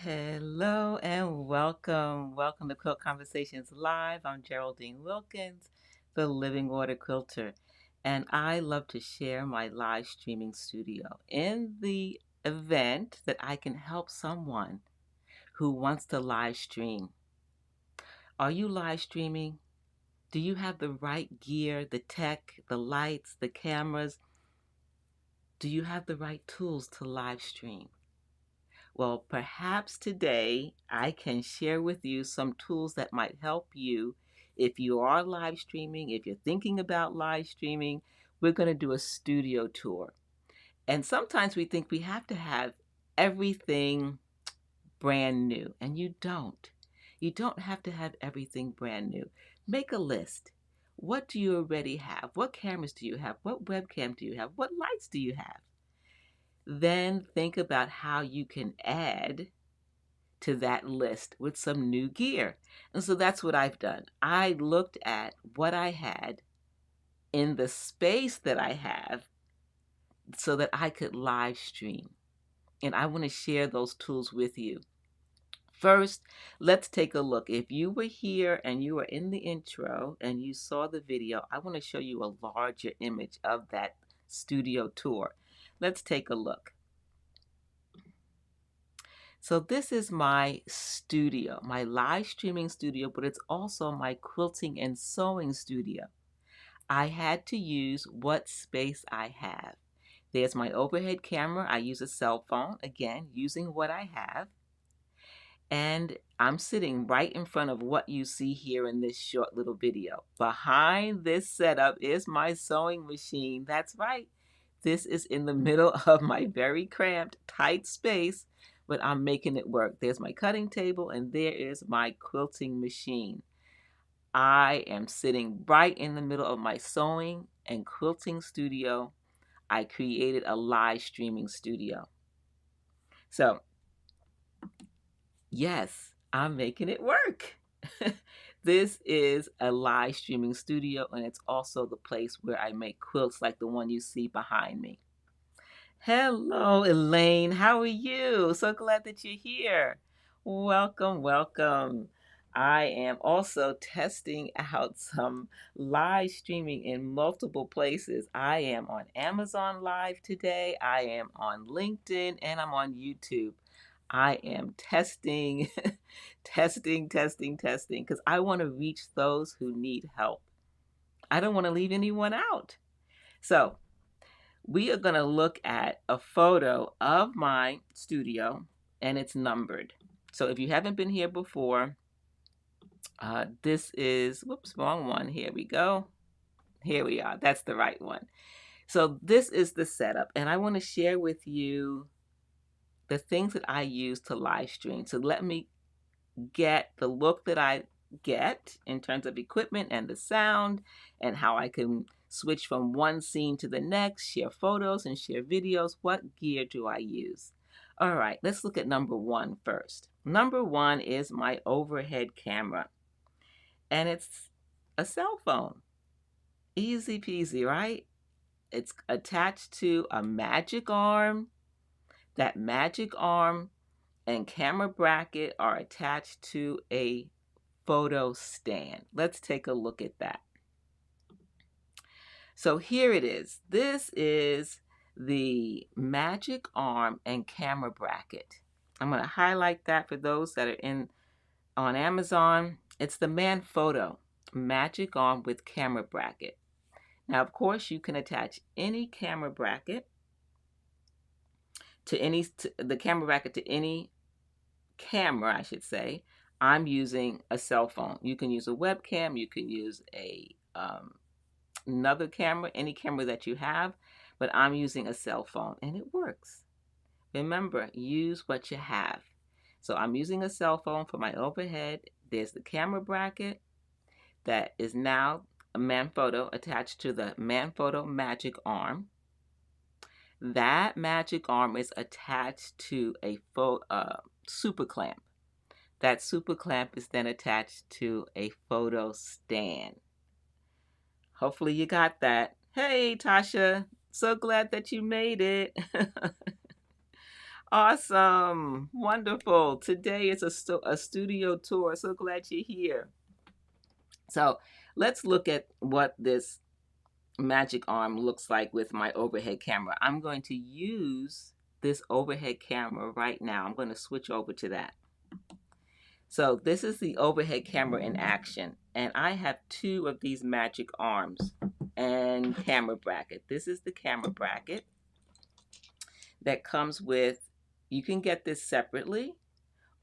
Hello and welcome. Welcome to Quilt Conversations Live. I'm Geraldine Wilkins, the Living Water Quilter, and I love to share my live streaming studio in the event that I can help someone who wants to live stream. Are you live streaming? Do you have the right gear, the tech, the lights, the cameras? Do you have the right tools to live stream? Well, perhaps today I can share with you some tools that might help you if you are live streaming, if you're thinking about live streaming. We're going to do a studio tour. And sometimes we think we have to have everything brand new, and you don't. You don't have to have everything brand new. Make a list. What do you already have? What cameras do you have? What webcam do you have? What lights do you have? Then think about how you can add to that list with some new gear. And so that's what I've done. I looked at what I had in the space that I have so that I could live stream. And I want to share those tools with you. First, let's take a look. If you were here and you were in the intro and you saw the video, I want to show you a larger image of that studio tour. Let's take a look. So this is my studio, my live streaming studio, but it's also my quilting and sewing studio. I had to use what space I have. There's my overhead camera. I use a cell phone, again, using what I have. And I'm sitting right in front of what you see here in this short little video. Behind this setup is my sewing machine. That's right. This is in the middle of my very cramped, tight space, but I'm making it work. There's my cutting table, and there is my quilting machine. I am sitting right in the middle of my sewing and quilting studio. I created a live streaming studio. So, yes, I'm making it work. This is a live streaming studio, and it's also the place where I make quilts like the one you see behind me. Hello, Elaine. How are you? So glad that you're here. Welcome, welcome. I am also testing out some live streaming in multiple places. I am on Amazon Live today. I am on LinkedIn, and I'm on YouTube. I am testing, testing, because I want to reach those who need help. I don't want to leave anyone out. So, we are going to look at a photo of my studio, and it's numbered. So if you haven't been here before, this is, whoops, wrong one. Here we go. Here we are. That's the right one. So this is the setup, and I want to share with you the things that I use to live stream. So let me get the look that I get in terms of equipment and the sound, and how I can switch from one scene to the next, share photos and share videos. What gear do I use? All right, let's look at number one first. Number one is my overhead camera, and it's a cell phone. Easy peasy, right? It's attached to a magic arm. That magic arm and camera bracket are attached to a photo stand. Let's take a look at that. So here it is. This is the magic arm and camera bracket. I'm going to highlight that for those that are on Amazon. It's the Manphoto magic arm with camera bracket. Now, of course, you can attach any camera bracket to the camera bracket to any camera, I should say. I'm using a cell phone. You can use a webcam. You can use another camera, any camera that you have, but I'm using a cell phone, and it works. Remember, use what you have. So I'm using a cell phone for my overhead. There's the camera bracket that is now a Manphoto attached to the Manphoto magic arm. That magic arm is attached to a super clamp. That super clamp is then attached to a photo stand. Hopefully you got that. Hey, Tasha, so glad that you made it. Awesome. Wonderful. Today is a studio tour. So glad you're here. So let's look at what this magic arm looks like with my overhead camera. I'm going to use this overhead camera right now. I'm going to switch over to that. So this is the overhead camera in action. And I have two of these magic arms and camera bracket. This is the camera bracket that comes with, you can get this separately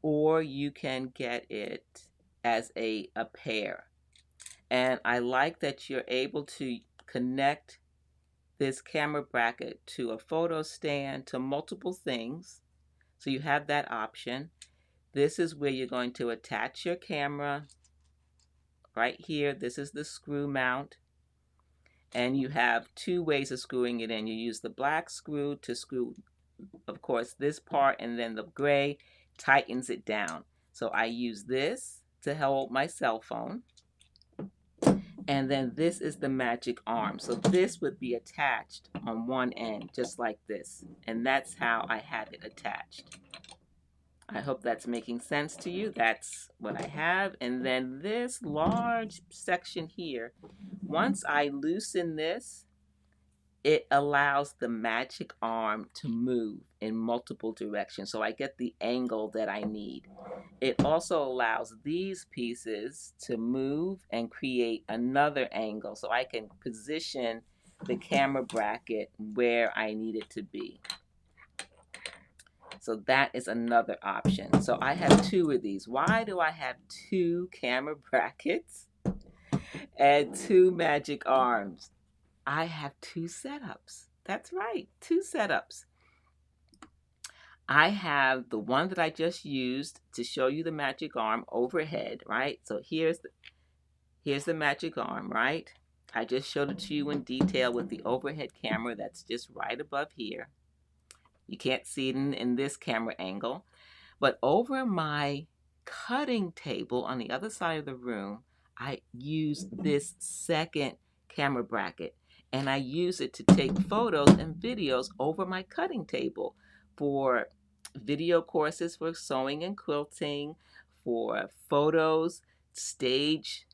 or you can get it as a pair. And I like that you're able to connect this camera bracket to a photo stand, to multiple things. So you have that option. This is where you're going to attach your camera. Right here, this is the screw mount. And you have two ways of screwing it in. You use the black screw to screw, of course, this part, and then the gray tightens it down. So I use this to hold my cell phone. And then this is the magic arm. So this would be attached on one end, just like this. And that's how I have it attached. I hope that's making sense to you. That's what I have. And then this large section here, once I loosen this, it allows the magic arm to move in multiple directions. So I get the angle that I need. It also allows these pieces to move and create another angle. So I can position the camera bracket where I need it to be. So that is another option. So I have two of these. Why do I have two camera brackets and two magic arms? I have two setups. That's right, two setups. I have the one that I just used to show you the magic arm overhead, right? So here's the magic arm, right? I just showed it to you in detail with the overhead camera that's just right above here. You can't see it in this camera angle. But over my cutting table on the other side of the room, I use this second camera bracket. And I use it to take photos and videos over my cutting table for video courses for sewing and quilting, for photos, stage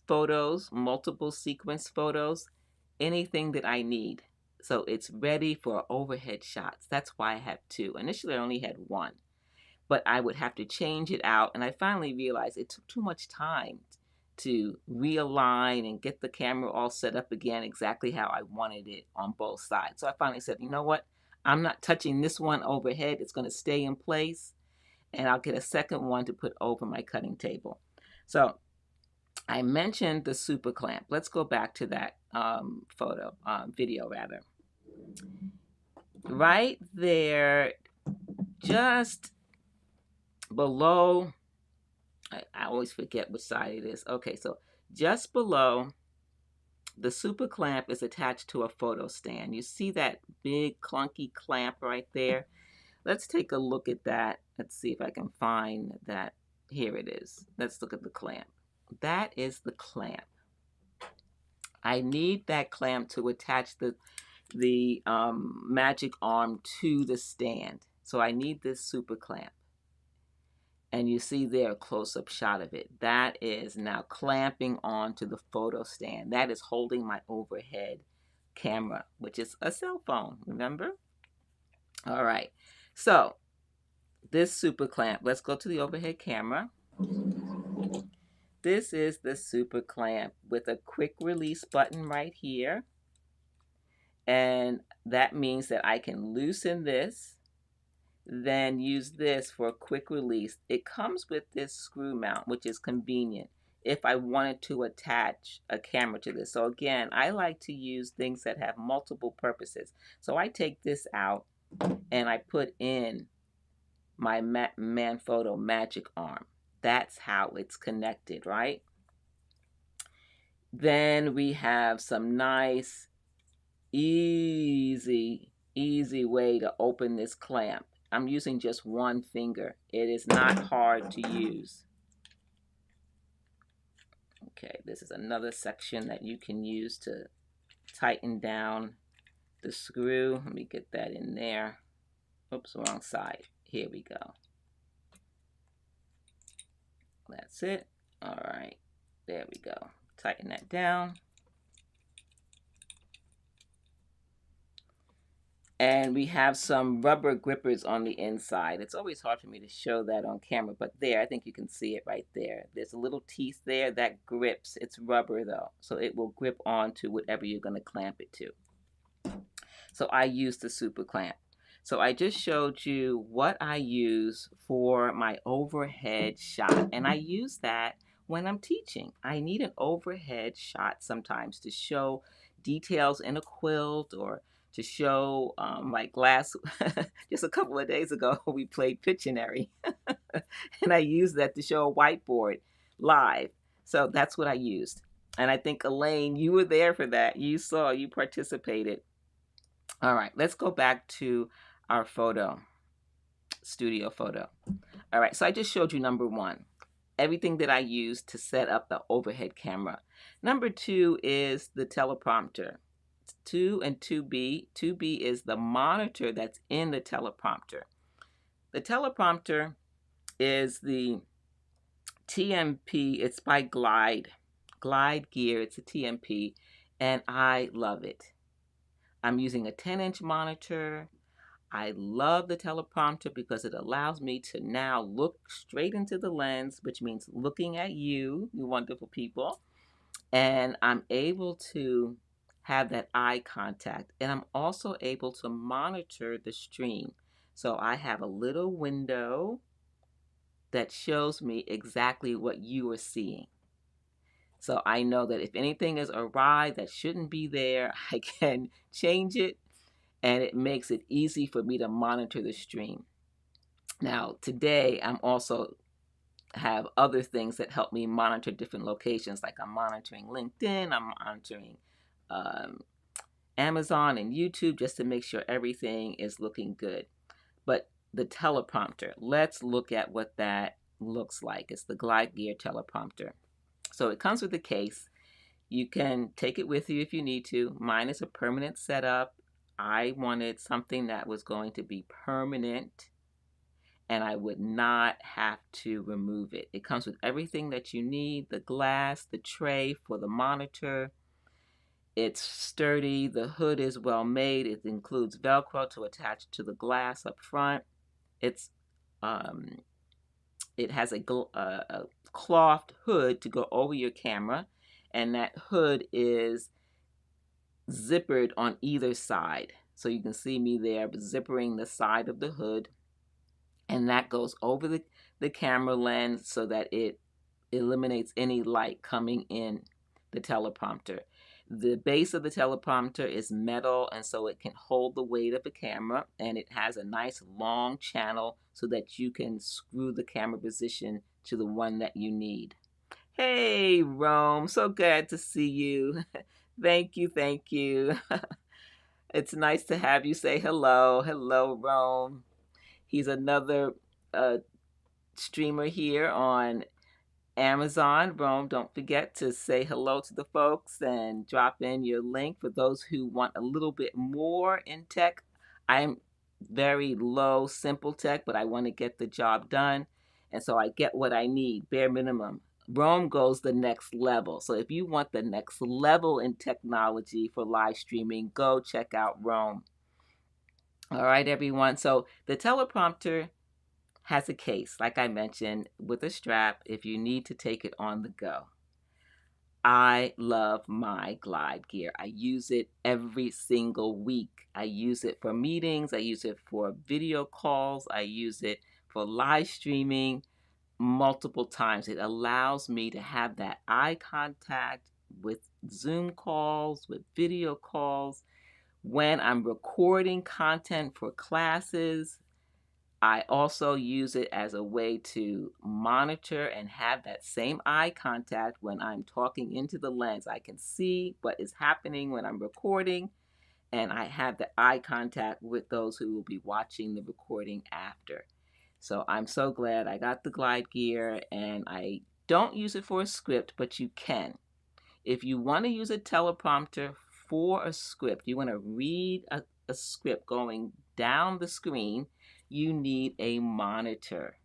photos, multiple sequence photos, anything that I need. So it's ready for overhead shots. That's why I have two. Initially, I only had one, but I would have to change it out. And I finally realized it took too much time to realign and get the camera all set up again exactly how I wanted it on both sides. So I finally said, you know what? I'm not touching this one overhead. It's going to stay in place. And I'll get a second one to put over my cutting table. So I mentioned the super clamp. Let's go back to that video rather. Right there, just below, I always forget which side it is. Okay, so just below, the super clamp is attached to a photo stand. You see that big clunky clamp right there? Let's take a look at that. Let's see if I can find that. Here it is. Let's look at the clamp. That is the clamp. I need that clamp to attach the magic arm to the stand. So I need this super clamp. And you see there a close-up shot of it. That is now clamping onto the photo stand. That is holding my overhead camera, which is a cell phone, remember? All right, so this super clamp, let's go to the overhead camera. This is the super clamp with a quick release button right here. And that means that I can loosen this, then use this for a quick release. It comes with this screw mount, which is convenient if I wanted to attach a camera to this. So again, I like to use things that have multiple purposes. So I take this out and I put in my Manphoto magic arm. That's how it's connected, right? Then we have some nice, easy way to open this clamp. I'm using just one finger. It is not hard to use. Okay, this is another section that you can use to tighten down the screw. Let me get that in there. Oops, wrong side. Here we go. That's it. All right, there we go. Tighten that down. And we have some rubber grippers on the inside. It's always hard for me to show that on camera, but there, I think you can see it right there. There's a little teeth there that grips. It's rubber though, so it will grip onto whatever you're going to clamp it to. So I use the super clamp. So I just showed you what I use for my overhead shot, and I use that when I'm teaching. I need an overhead shot sometimes to show details in a quilt, or to show like last just a couple of days ago we played Pictionary and I used that to show a whiteboard live. So that's what I used. And I think Elaine, you were there for that. You saw, you participated. All right, let's go back to our photo, studio photo. All right, so I just showed you number one, everything that I use to set up the overhead camera. Number two is the teleprompter. 2 and 2B. 2B is the monitor that's in the teleprompter. The teleprompter is the TMP. It's by Glide Gear. It's a TMP, and I love it. I'm using a 10-inch monitor. I love the teleprompter because it allows me to now look straight into the lens, which means looking at you, you wonderful people. And I'm able to have that eye contact. And I'm also able to monitor the stream. So I have a little window that shows me exactly what you are seeing. So I know that if anything is awry that shouldn't be there, I can change it, and it makes it easy for me to monitor the stream. Now, today I'm also have other things that help me monitor different locations, like I'm monitoring LinkedIn, I'm monitoring Amazon and YouTube, just to make sure everything is looking good. But the teleprompter, let's look at what that looks like. It's the Glide Gear teleprompter. So it comes with a case. You can take it with you if you need to. Mine is a permanent setup. I wanted something that was going to be permanent, and I would not have to remove it. It comes with everything that you need, the glass, the tray for the monitor. It's sturdy, the hood is well made. It includes Velcro to attach to the glass up front. It has a cloth hood to go over your camera, and that hood is zippered on either side. So you can see me there zippering the side of the hood, and that goes over the camera lens so that it eliminates any light coming in the teleprompter. The base of the teleprompter is metal, and so it can hold the weight of the camera, and it has a nice long channel so that you can screw the camera position to the one that you need. Hey, Rome, so glad to see you. Thank you, thank you. It's nice to have you say hello. Hello, Rome. He's another streamer here on Amazon. Rome, don't forget to say hello to the folks and drop in your link for those who want a little bit more in tech. I'm very low, simple tech, but I want to get the job done. And so I get what I need, bare minimum. Rome goes the next level. So if you want the next level in technology for live streaming, go check out Rome. All right, everyone. So the teleprompter has a case, like I mentioned, with a strap if you need to take it on the go. I love my Glide Gear. I use it every single week. I use it for meetings. I use it for video calls. I use it for live streaming multiple times. It allows me to have that eye contact with Zoom calls, with video calls. When I'm recording content for classes, I also use it as a way to monitor and have that same eye contact when I'm talking into the lens. I can see what is happening when I'm recording, and I have the eye contact with those who will be watching the recording after. So I'm so glad I got the Glide Gear, and I don't use it for a script, but you can. If you want to use a teleprompter for a script, you want to read a script going down the screen, you need a monitor.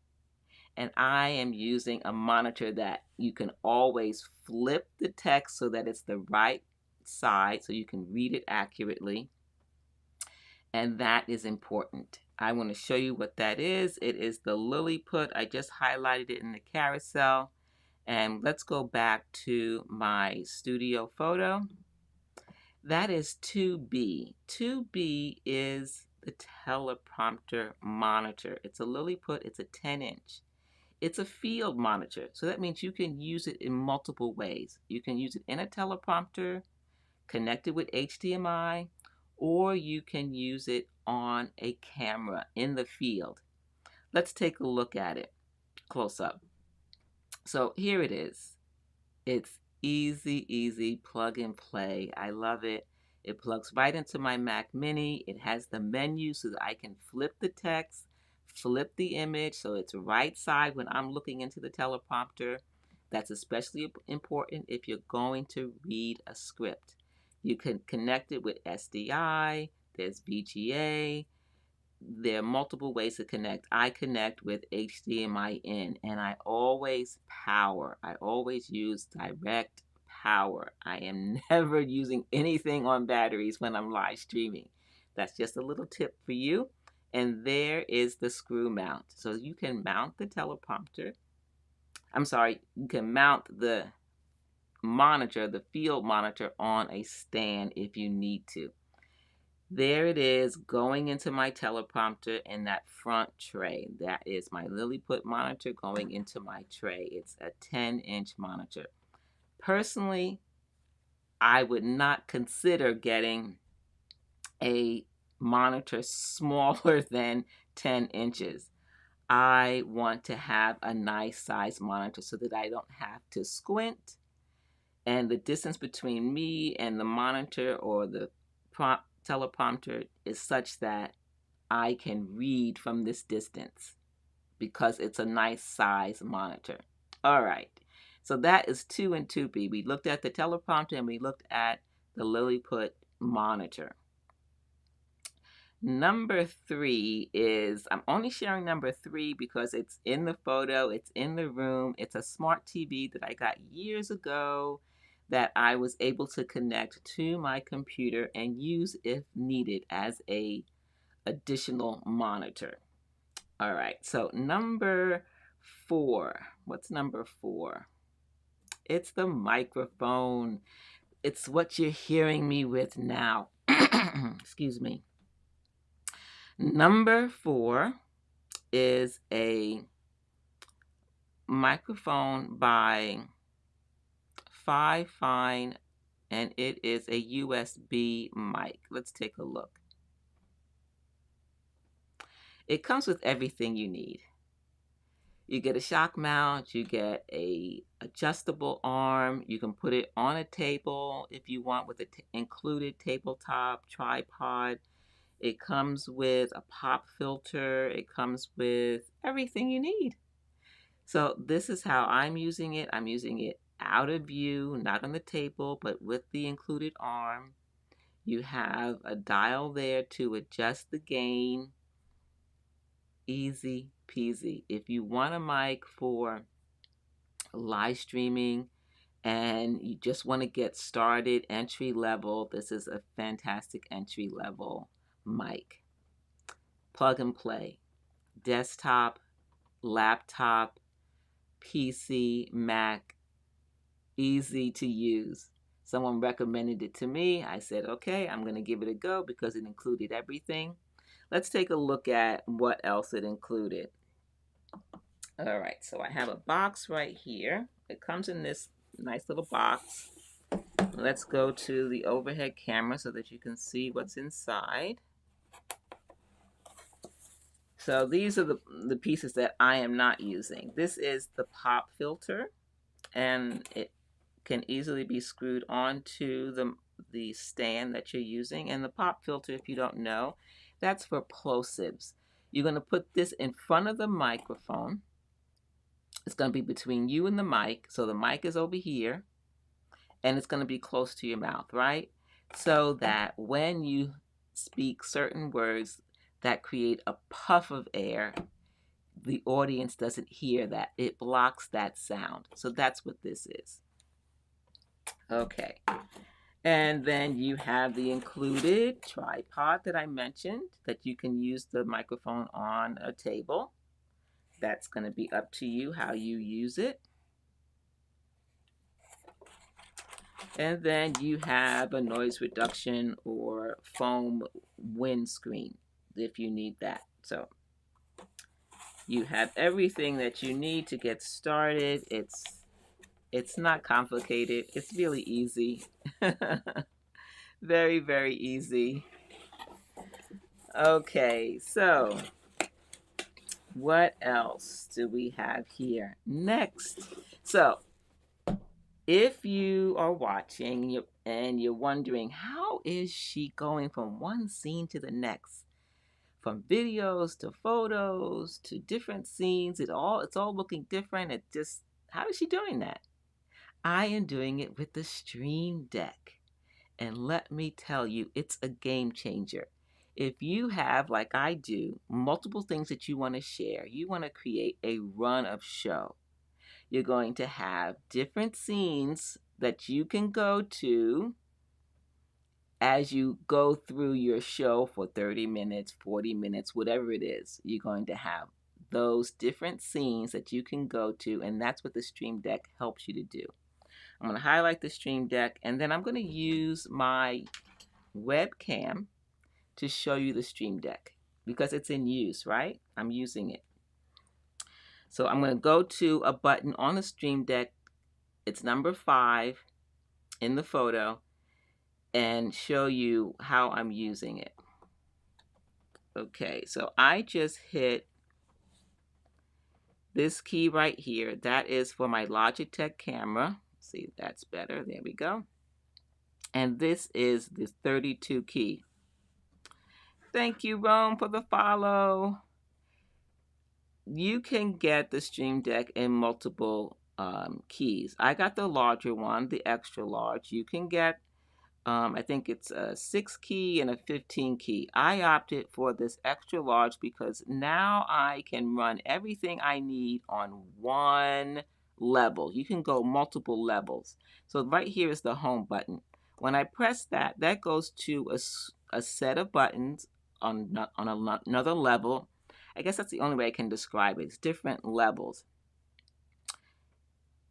And I am using a monitor that you can always flip the text so that it's the right side so you can read it accurately. And that is important. I want to show you what that is. It is the Lilliput. I just highlighted it in the carousel. And let's go back to my studio photo. That is 2B. 2B is the teleprompter monitor. It's a Lilliput. It's a 10-inch. It's a field monitor, so that means you can use it in multiple ways. You can use it in a teleprompter, connected with HDMI, or you can use it on a camera in the field. Let's take a look at it close up. So here it is. It's easy plug and play. I love it. It plugs right into my Mac Mini. It has the menu so that I can flip the text, flip the image so it's right side when I'm looking into the teleprompter. That's especially important if you're going to read a script. You can connect it with SDI, there's VGA, there are multiple ways to connect. I connect with HDMI in, and I always use direct power. I am never using anything on batteries when I'm live streaming. That's just a little tip for you. And there is the screw mount. So you can mount the teleprompter. You can mount the monitor, the field monitor, on a stand if you need to. There it is going into my teleprompter in that front tray. That is my Lilliput monitor going into my tray. It's a 10-inch monitor. Personally, I would not consider getting a monitor smaller than 10 inches. I want to have a nice size monitor so that I don't have to squint, and the distance between me and the monitor or the teleprompter is such that I can read from this distance because it's a nice size monitor. All right, so that is 2 and 2B. We looked at the teleprompter and we looked at the Lilliput monitor. Number 3 is, I'm only sharing number 3 because it's in the photo, it's in the room. It's a smart TV that I got years ago that I was able to connect to my computer and use if needed as a additional monitor. All right, so number 4. What's number 4? It's the microphone. It's what you're hearing me with now. Excuse me. Number 4 is a microphone by Fine, and it is a USB mic. Let's take a look. It comes with everything you need. You get a shock mount, you get a adjustable arm, you can put it on a table if you want with an included tabletop, tripod. It comes with a pop filter. It comes with everything you need. So this is how I'm using it. I'm using it out of view, not on the table, but with the included arm. You have a dial there to adjust the gain. Easy peasy. If you want a mic for live streaming and you just want to get started, entry level, this is a fantastic entry level mic. Plug and play. Desktop, laptop, PC, Mac, easy to use. Someone recommended it to me. I said, okay, I'm going to give it a go because it included everything. Let's take a look at what else it included. All right, so I have a box right here. It comes in this nice little box. Let's go to the overhead camera so that you can see what's inside. So these are the pieces that I am not using. This is the pop filter, and it can easily be screwed onto the stand that you're using. And the pop filter, if you don't know, that's for plosives. You're going to put this in front of the microphone. It's going to be between you and the mic. So the mic is over here, and it's going to be close to your mouth, right? So that when you speak certain words that create a puff of air, the audience doesn't hear that. It blocks that sound. So that's what this is. Okay. And then you have the included tripod that I mentioned, that you can use the microphone on a table. That's going to be up to you how you use it. And then you have a noise reduction or foam windscreen if you need that. So you have everything that you need to get started. It's not complicated. It's really easy. Very, very easy. Okay, so what else do we have here next? So if you are watching and you're wondering, how is she going from one scene to the next? From videos to photos to different scenes, it's all looking different. How is she doing that? I am doing it with the Stream Deck. And let me tell you, it's a game changer. If you have, like I do, multiple things that you want to share, you want to create a run of show. You're going to have different scenes that you can go to as you go through your show for 30 minutes, 40 minutes, whatever it is. You're going to have those different scenes that you can go to, and that's what the Stream Deck helps you to do. I'm going to highlight the Stream Deck, and then I'm going to use my webcam to show you the Stream Deck because it's in use, right? I'm using it. So I'm going to go to a button on the Stream Deck. It's number 5 in the photo and show you how I'm using it. Okay, so I just hit this key right here. That is for my Logitech camera. See, that's better. There we go. And this is the 32 key. Thank you, Rome, for the follow. You can get the Stream Deck in multiple keys. I got the larger one, the extra large. You can get, I think it's a 6 key and a 15 key. I opted for this extra large because now I can run everything I need on one level. You can go multiple levels. So right here is the home button. When I press that, that goes to a set of buttons on another level. I guess that's the only way I can describe it. It's different levels.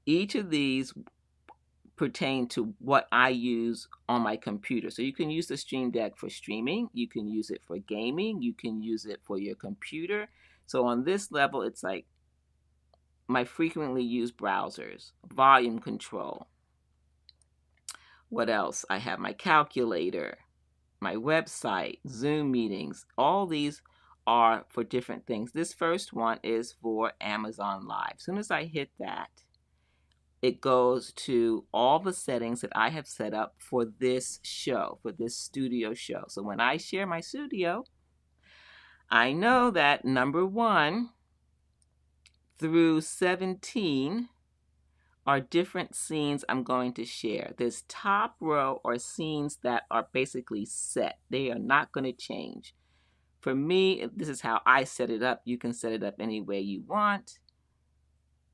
Each of these pertain to what I use on my computer. So you can use the Stream Deck for streaming. You can use it for gaming. You can use it for your computer. So on this level, it's like my frequently used browsers, volume control. What else? I have my calculator, my website, Zoom meetings. All these are for different things. This first one is for Amazon Live. As soon as I hit that, it goes to all the settings that I have set up for this show, for this studio show. So when I share my studio, I know that number 1 through 17 are different scenes I'm going to share. This top row are scenes that are basically set. They are not going to change. For me, this is how I set it up. You can set it up any way you want.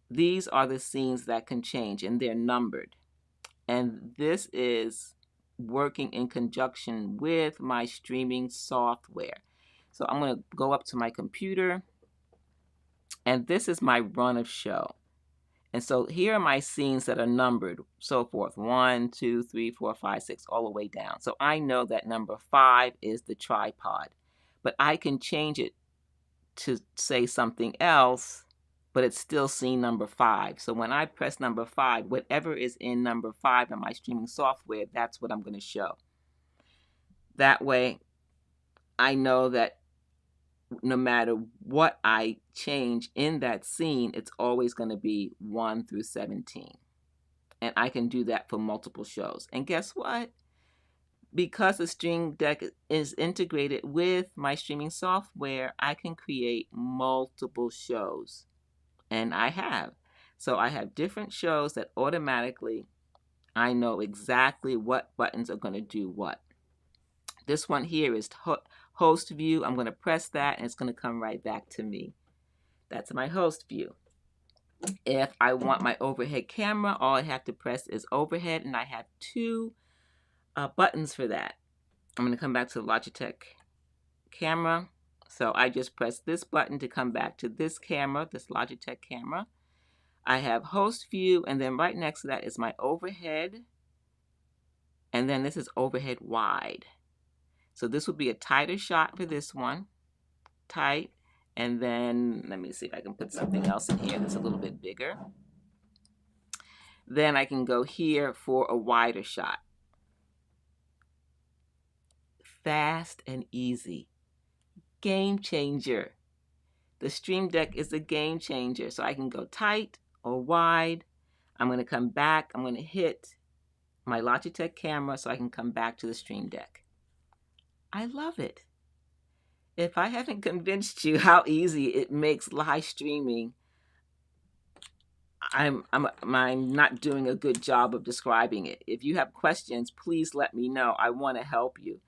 These are the scenes that can change, and they're numbered. And this is working in conjunction with my streaming software. So I'm going to go up to my computer, and this is my run of show. And so here are my scenes that are numbered, so forth, 1, 2, 3, 4, 5, 6, all the way down. So I know that number 5 is the tripod, but I can change it to say something else, but it's still scene number 5. So when I press number 5, whatever is in number 5 in my streaming software, that's what I'm going to show. That way, I know that no matter what I change in that scene, it's always going to be 1 through 17. And I can do that for multiple shows. And guess what? Because the Stream Deck is integrated with my streaming software, I can create multiple shows. And I have. So I have different shows that automatically I know exactly what buttons are going to do what. This one here is host view. I'm going to press that and it's going to come right back to me. That's my host view. If I want my overhead camera, all I have to press is overhead, and I have two buttons for that. I'm going to come back to the Logitech camera. So I just press this button to come back to this camera, this Logitech camera. I have host view, and then right next to that is my overhead. And then this is overhead wide. So this would be a tighter shot for this one. Tight. And then let me see if I can put something else in here that's a little bit bigger. Then I can go here for a wider shot. Fast and easy. Game changer. The Stream Deck is a game changer. So I can go tight or wide. I'm going to come back. I'm going to hit my Logitech camera so I can come back to the Stream Deck. I love it. If I haven't convinced you how easy it makes live streaming, I'm not doing a good job of describing it. If you have questions, please let me know. I want to help you.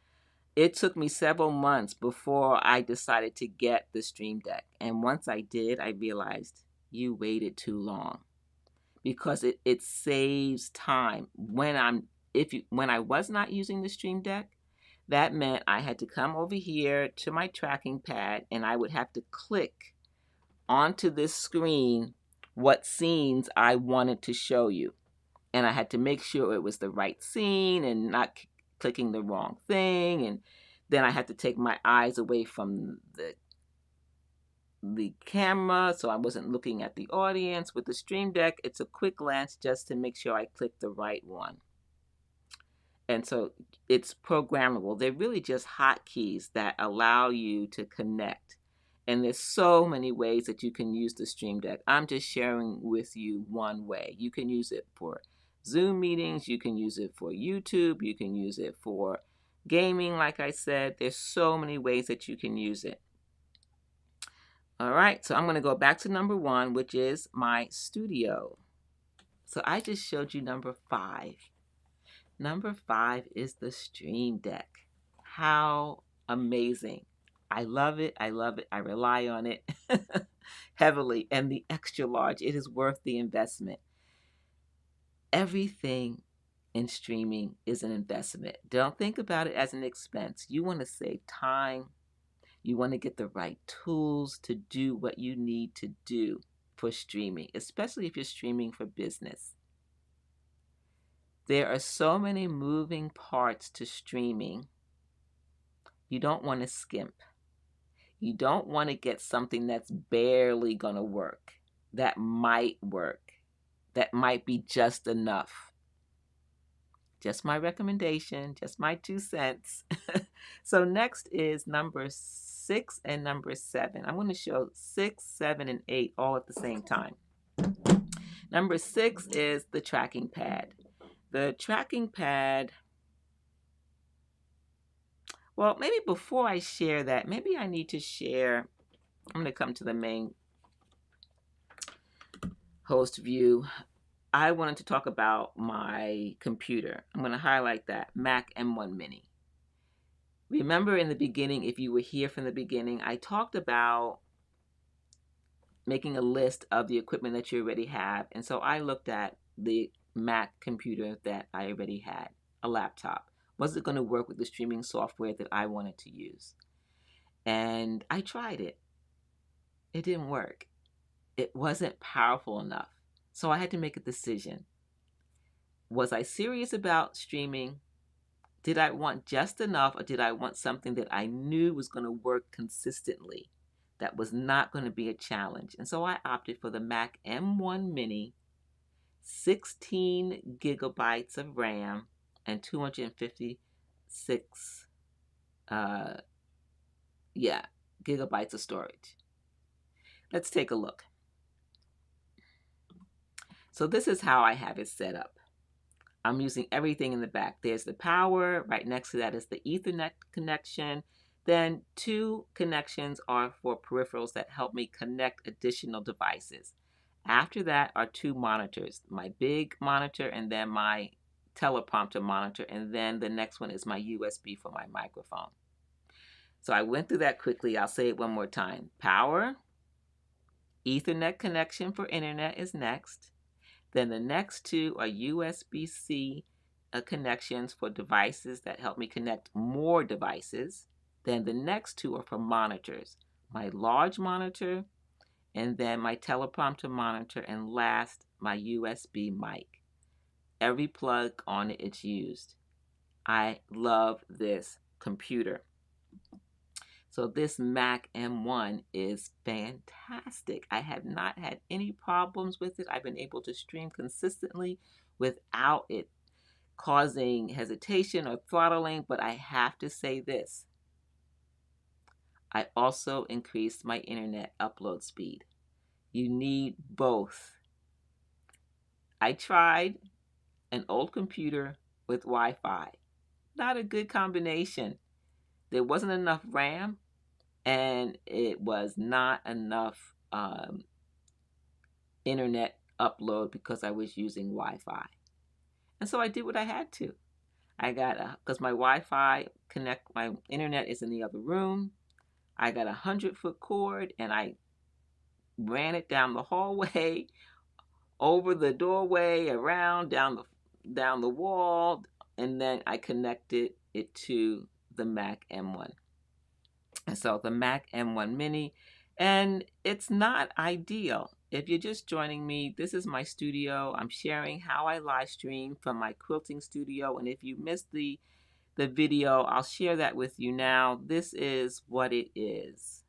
It took me several months before I decided to get the Stream Deck. And once I did, I realized you waited too long, because it saves time. When I was not using the Stream Deck, that meant I had to come over here to my tracking pad and I would have to click onto this screen what scenes I wanted to show you. And I had to make sure it was the right scene and not clicking the wrong thing. And then I had to take my eyes away from the camera so I wasn't looking at the audience. With the Stream Deck, it's a quick glance just to make sure I click the right one. And so it's programmable. They're really just hotkeys that allow you to connect. And there's so many ways that you can use the Stream Deck. I'm just sharing with you one way. You can use it for Zoom meetings. You can use it for YouTube. You can use it for gaming, like I said. There's so many ways that you can use it. All right, so I'm going to go back to number 1, which is my studio. So I just showed you number 5. Number 5 is the Stream Deck. How amazing. I love it. I love it. I rely on it heavily. And the extra large, it is worth the investment. Everything in streaming is an investment. Don't think about it as an expense. You want to save time. You want to get the right tools to do what you need to do for streaming, especially if you're streaming for business. There are so many moving parts to streaming. You don't want to skimp. You don't want to get something that's barely going to work, that might work, that might be just enough. Just my recommendation, just my 2 cents. So next is number 6 and number 7. I'm going to show 6, 7, and 8 all at the same time. Number 6 is the tracking pad. The tracking pad, well, maybe before I share that, maybe I need to share, I'm going to come to the main host view. I wanted to talk about my computer. I'm going to highlight that, Mac M1 Mini. Remember in the beginning, if you were here from the beginning, I talked about making a list of the equipment that you already have. And so I looked at the Mac computer that I already had, a laptop. Was it going to work with the streaming software that I wanted to use? And I tried it. It didn't work. It wasn't powerful enough. So I had to make a decision. Was I serious about streaming? Did I want just enough, or did I want something that I knew was going to work consistently, that was not going to be a challenge? And so I opted for the Mac M1 Mini, 16 gigabytes of RAM, and 256 gigabytes of storage. Let's take a look. So this is how I have it set up. I'm using everything in the back. There's the power. Right next to that is the Ethernet connection. Then 2 connections are for peripherals that help me connect additional devices. After that are 2 monitors, my big monitor and then my teleprompter monitor, and then the next one is my USB for my microphone. So I went through that quickly. I'll say it one more time. Power, Ethernet connection for internet is next. Then the next two are USB-C connections for devices that help me connect more devices. Then the next two are for monitors. My large monitor, and then my teleprompter monitor, and last, my USB mic. Every plug on it is used. I love this computer. So this Mac M1 is fantastic. I have not had any problems with it. I've been able to stream consistently without it causing hesitation or throttling, but I have to say this. I also increased my internet upload speed. You need both. I tried an old computer with Wi-Fi. Not a good combination. There wasn't enough RAM, and it was not enough internet upload because I was using Wi-Fi. And so I did what I had to. I got because my Wi-Fi my internet is in the other room. I got 100-foot cord, and I ran it down the hallway, over the doorway, around, down the wall, and then I connected it to the Mac M1. And so the Mac M1 Mini, and it's not ideal. If you're just joining me, this is my studio. I'm sharing how I live stream from my quilting studio, and if you missed the video, I'll share that with you now. This is what it is.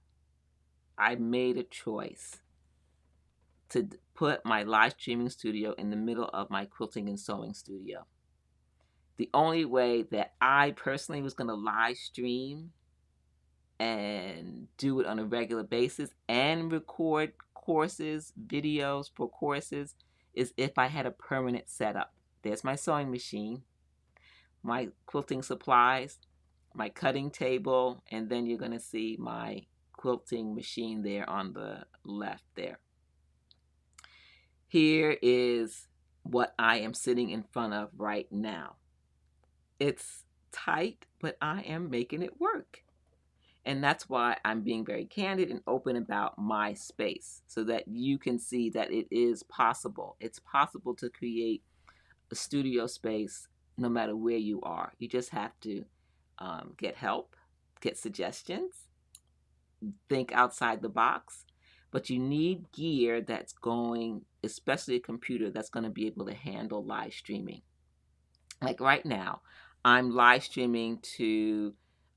I made a choice to put my live streaming studio in the middle of my quilting and sewing studio. The only way that I personally was going to live stream and do it on a regular basis and record courses, videos for courses, is if I had a permanent setup. There's my sewing machine, my quilting supplies, my cutting table, and then you're going to see my quilting machine there on the left there. Here is what I am sitting in front of right now. It's tight, but I am making it work. And that's why I'm being very candid and open about my space, so that you can see that it is possible. It's possible to create a studio space no matter where you are. You just have to get help, get suggestions, think outside the box. But you need gear that's going, especially a computer that's going to be able to handle live streaming. Like right now, I'm live streaming to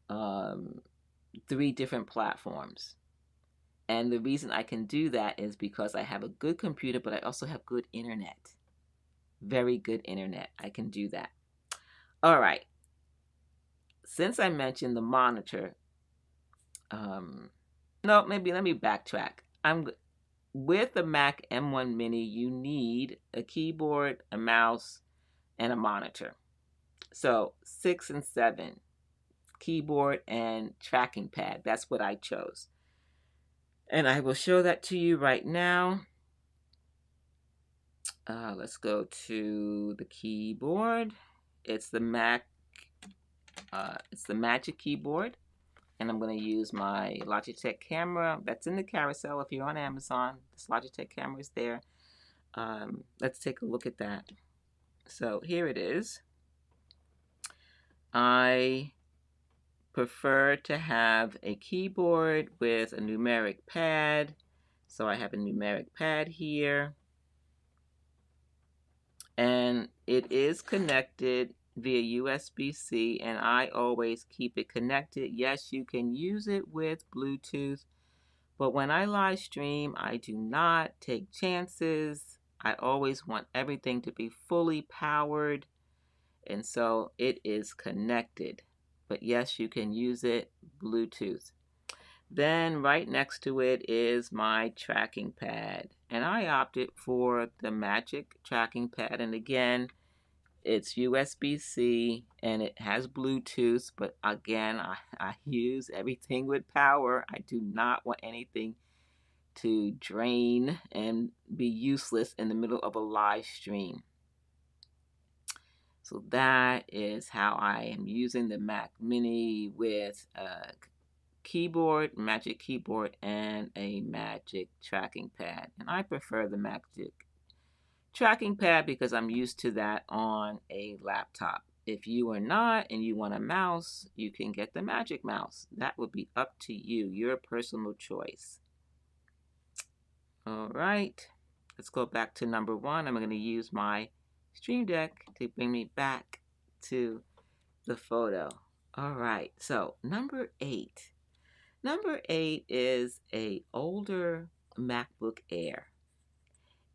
3 different platforms. And the reason I can do that is because I have a good computer, but I also have good internet. Very good internet. I can do that. All right. Since I mentioned the monitor, no, maybe let me backtrack. With the Mac M1 Mini, you need a keyboard, a mouse, and a monitor. So 6 and 7. Keyboard and tracking pad. That's what I chose. And I will show that to you right now. Let's go to the keyboard. It's the Magic Keyboard. And I'm going to use my Logitech camera that's in the carousel. If you're on Amazon, this Logitech camera is there. Let's take a look at that. So here it is. I prefer to have a keyboard with a numeric pad. So I have a numeric pad here. And it is connected via USB-C, and I always keep it connected. Yes, you can use it with Bluetooth, but when I live stream, I do not take chances. I always want everything to be fully powered, and so it is connected. But yes, you can use it Bluetooth. Then right next to it is my tracking pad, and I opted for the Magic tracking pad. And again, it's USB-C and it has Bluetooth, but again, I use everything with power. I do not want anything to drain and be useless in the middle of a live stream. So that is how I am using the Mac Mini with a keyboard, Magic Keyboard, and a Magic Tracking Pad. And I prefer the Magic Tracking Pad because I'm used to that on a laptop. If you are not and you want a mouse, you can get the Magic Mouse. That would be up to you, your personal choice. All right, let's go back to number 1. I'm going to use my Stream Deck to bring me back to the photo. All right, so number 8. Number 8 is a older MacBook Air,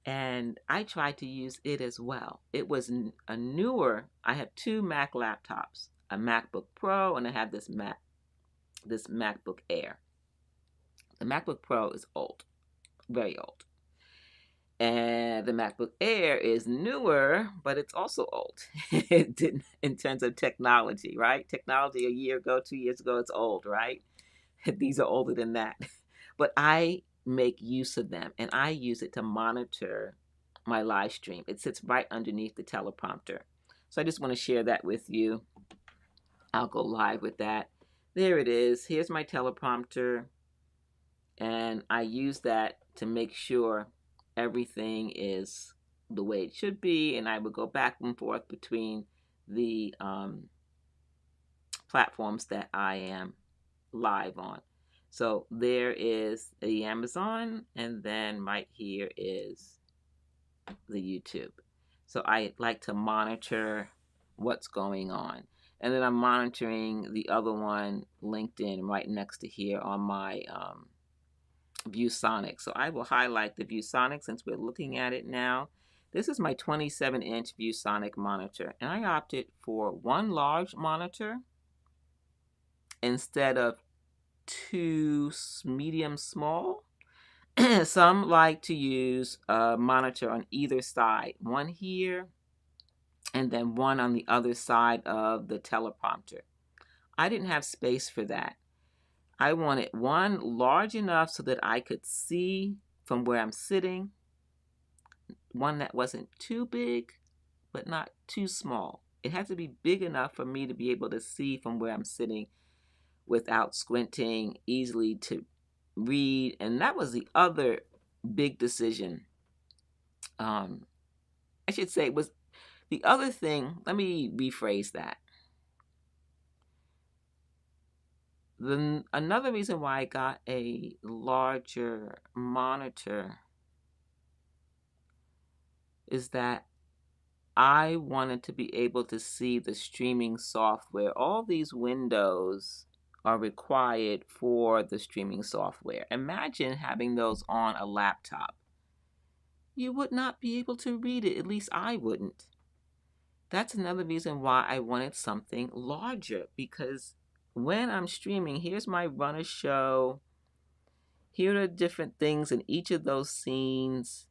and I tried to use it as well. It was a newer. I have 2 Mac laptops, a MacBook Pro, and I have this MacBook Air. The MacBook Pro is old, very old. And the MacBook Air is newer, but it's also old. It didn't, in terms of technology, right? Technology a year ago, 2 years ago, it's old, right? These are older than that. But I make use of them, and I use it to monitor my live stream. It sits right underneath the teleprompter. So I just want to share that with you. I'll go live with that. There it is. Here's my teleprompter. And I use that to make sure everything is the way it should be. And I would go back and forth between the platforms that I am live on. So there is the Amazon, and then right here is the YouTube. So I like to monitor what's going on. And then I'm monitoring the other one, LinkedIn, right next to here on my ViewSonic. So I will highlight the ViewSonic since we're looking at it now. This is my 27-inch ViewSonic monitor, and I opted for one large monitor instead of 2 medium small. Some like to use a monitor on either side, one here and then one on the other side of the teleprompter. I didn't have space for that. I wanted one large enough so that I could see from where I'm sitting, one that wasn't too big but not too small. It had to be big enough for me to be able to see from where I'm sitting without squinting, easily to read. And that was the other big decision. I should say, was the other thing, let me rephrase that. Another reason why I got a larger monitor is that I wanted to be able to see the streaming software. All these windows are required for the streaming software. Imagine having those on a laptop. You would not be able to read it, at least I wouldn't. That's another reason why I wanted something larger, because when I'm streaming, here's my runner show. Here are different things in each of those scenes.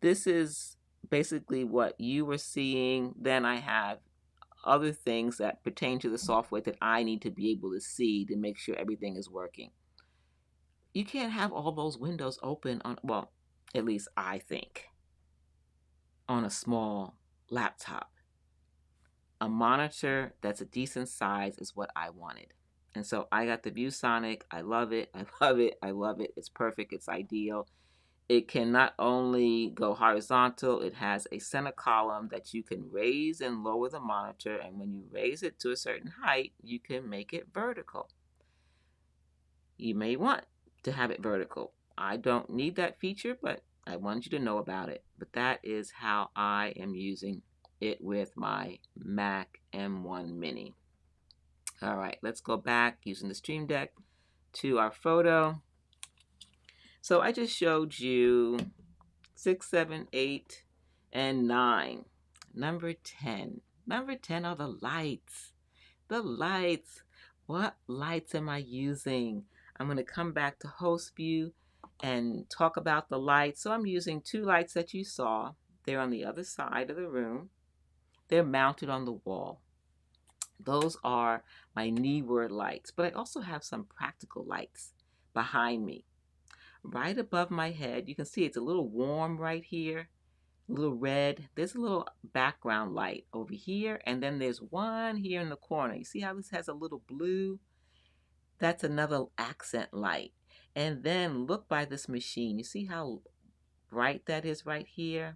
This is basically what you were seeing. Then I have other things that pertain to the software that I need to be able to see to make sure everything is working. You can't have all those windows open on, well, at least I think, on a small laptop. A monitor that's a decent size is what I wanted. And so I got the ViewSonic. I love it. I love it. I love it. It's perfect. It's ideal. It can not only go horizontal, it has a center column that you can raise and lower the monitor. And when you raise it to a certain height, you can make it vertical. You may want to have it vertical. I don't need that feature, but I want you to know about it. But that is how I am using it with my Mac M1 Mini. All right, let's go back using the Stream Deck to our photo. So I just showed you 6, 7, 8, and 9. Number 10. Number 10 are the lights. The lights. What lights am I using? I'm going to come back to host view and talk about the lights. So I'm using 2 lights that you saw. They're on the other side of the room. They're mounted on the wall. Those are my Neewer lights, but I also have some practical lights behind me. Right above my head, you can see it's a little warm right here. little red. There's a little background light over here, and then there's one here in the corner. You see how this has a little blue? That's another accent light. And then look by this machine. You see how bright that is right here?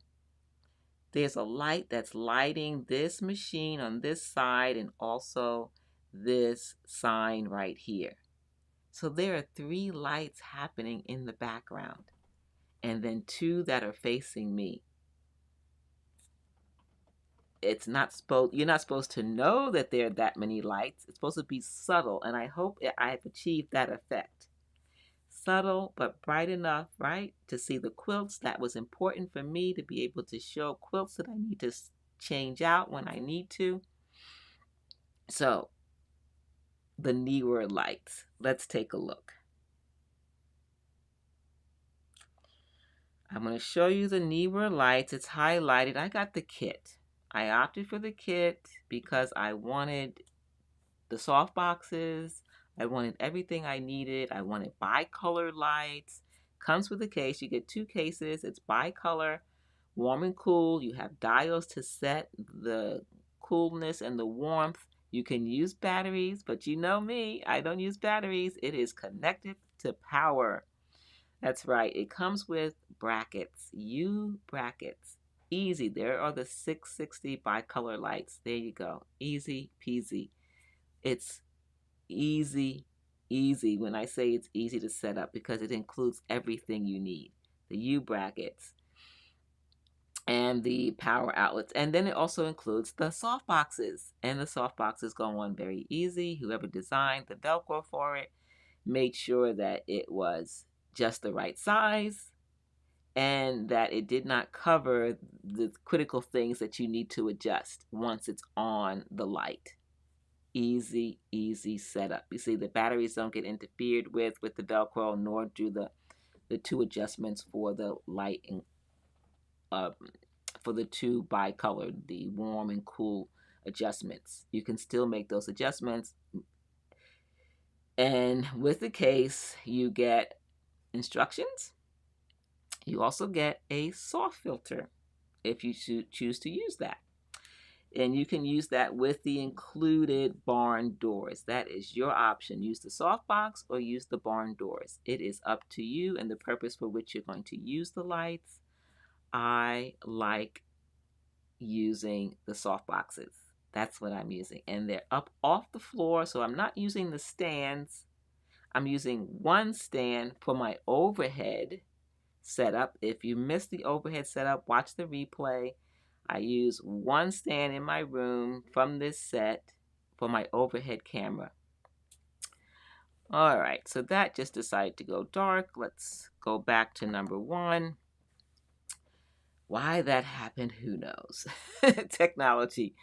There's a light that's lighting this machine on this side and also this sign right here. So there are 3 lights happening in the background, and then 2 that are facing me. You're not supposed to know that there are that many lights. It's supposed to be subtle, and I hope I've achieved that effect. Subtle but bright enough, right, to see the quilts. That was important for me, to be able to show quilts that I need to change out when I need to. So the newer lights, let's take a look. I'm going to show you the newer lights. It's highlighted. I got the kit. I opted for the kit because I wanted the soft boxes. I wanted everything I needed. I wanted bicolor lights. Comes with a case. You get 2 cases. It's bicolor, warm and cool. You have dials to set the coolness and the warmth. You can use batteries, but you know me, I don't use batteries. It is connected to power. That's right. It comes with brackets, U brackets. Easy. There are the 660 bicolor lights. There you go. Easy peasy. It's easy when I say it's easy to set up, because it includes everything you need. The U brackets and the power outlets. And then it also includes the soft boxes. And the soft boxes go on very easy. Whoever designed the Velcro for it made sure that it was just the right size and that it did not cover the critical things that you need to adjust once it's on the light. Easy setup. You see, the batteries don't get interfered with the Velcro, nor do the 2 adjustments for the light and for the 2 bicolor, the warm and cool adjustments. You can still make those adjustments. And with the case, you get instructions. You also get a soft filter if you choose to use that. And you can use that with the included barn doors. That is your option. Use the softbox or use the barn doors. It is up to you and the purpose for which you're going to use the lights. I like using the softboxes. That's what I'm using. And they're up off the floor, so I'm not using the stands. I'm using one stand for my overhead setup. If you missed the overhead setup, watch the replay. I use one stand in my room from this set for my overhead camera. All right, so that just decided to go dark. Let's go back to number 1. Why that happened, who knows? Technology.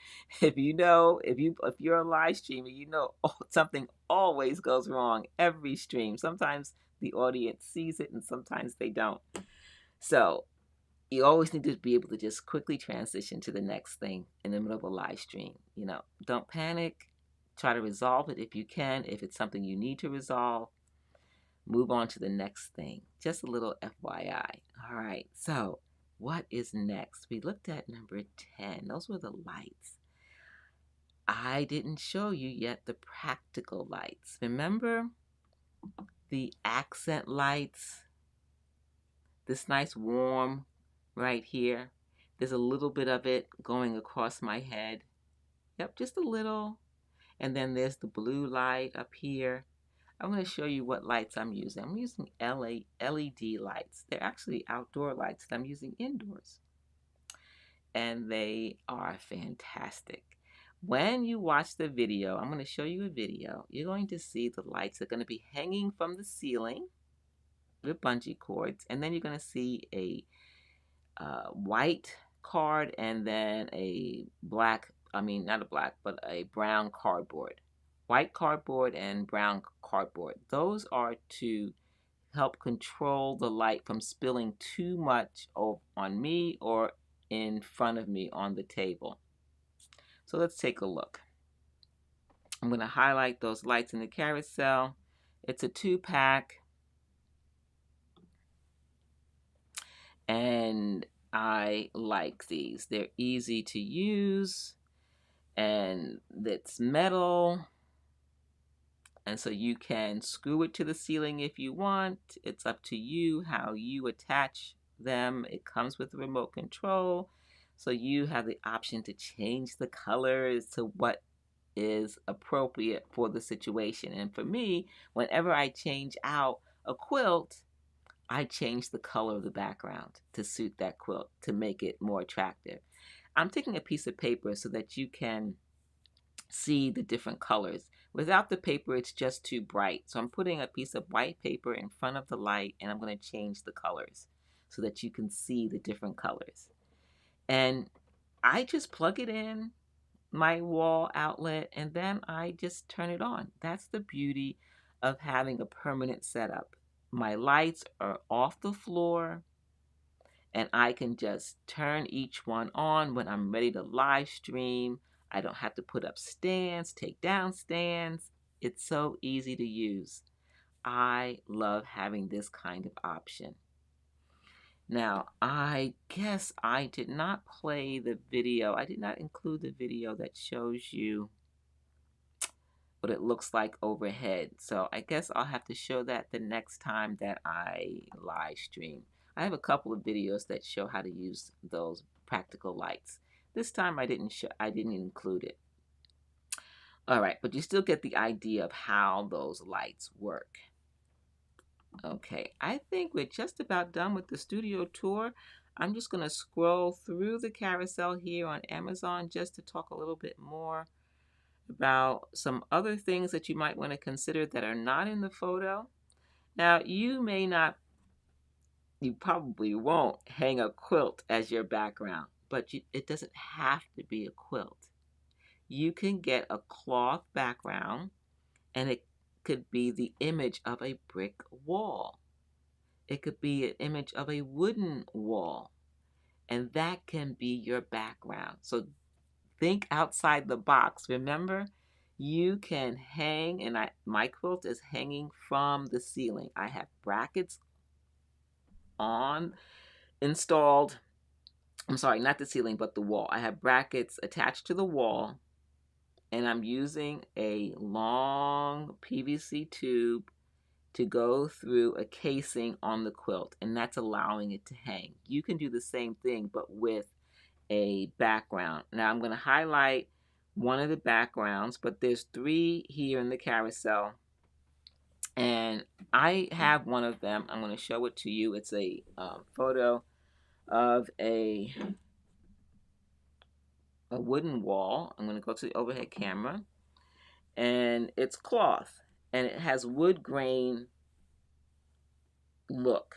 If you're a live streamer, you know something always goes wrong every stream. Sometimes the audience sees it and sometimes they don't. So you always need to be able to just quickly transition to the next thing in the middle of a live stream. You know, don't panic. Try to resolve it if you can. If it's something you need to resolve, move on to the next thing. Just a little FYI. All right, so what is next? We looked at number 10. Those were the lights. I didn't show you yet the practical lights. Remember the accent lights? This nice warm right here. There's a little bit of it going across my head. Yep, just a little. And then there's the blue light up here. I'm going to show you what lights I'm using. I'm using LED lights. They're actually outdoor lights that I'm using indoors. And they are fantastic. When you watch the video, I'm going to show you a video. You're going to see the lights are going to be hanging from the ceiling with bungee cords. And then you're going to see a white card and then a brown cardboard. White cardboard and brown cardboard. Those are to help control the light from spilling too much on me or in front of me on the table. So let's take a look. I'm going to highlight those lights in the carousel. It's a 2-pack. And I like these. They're easy to use, and it's metal, and so you can screw it to the ceiling if you want. It's up to you how you attach them. It comes with a remote control, so you have the option to change the colors to what is appropriate for the situation. And for me, whenever I change out a quilt, I change the color of the background to suit that quilt to make it more attractive. I'm taking a piece of paper so that you can see the different colors. Without the paper, it's just too bright. So I'm putting a piece of white paper in front of the light, and I'm going to change the colors so that you can see the different colors. And I just plug it in my wall outlet, and then I just turn it on. That's the beauty of having a permanent setup. My lights are off the floor, and I can just turn each one on when I'm ready to live stream. I don't have to put up stands, take down stands. It's so easy to use. I love having this kind of option. Now, I guess I did not play the video. I did not include the video that shows you what it looks like overhead. So I guess I'll have to show that the next time that I live stream. I have a couple of videos that show how to use those practical lights. This time I didn't include it. All right, but you still get the idea of how those lights work. Okay, I think we're just about done with the studio tour. I'm just going to scroll through the carousel here on Amazon just to talk a little bit more about some other things that you might want to consider that are not in the photo. Now, you probably won't hang a quilt as your background, but it doesn't have to be a quilt. You can get a cloth background, and it could be the image of a brick wall. It could be an image of a wooden wall, and that can be your background. So think outside the box. Remember, you can hang, and my quilt is hanging from the ceiling. I have brackets installed. I'm sorry, not the ceiling, but the wall. I have brackets attached to the wall, and I'm using a long PVC tube to go through a casing on the quilt, and that's allowing it to hang. You can do the same thing, but with a background. Now I'm going to highlight one of the backgrounds, but there's 3 here in the carousel, and I have one of them. I'm going to show it to you. It's a photo of a wooden wall. I'm going to go to the overhead camera, and it's cloth, and it has wood grain look.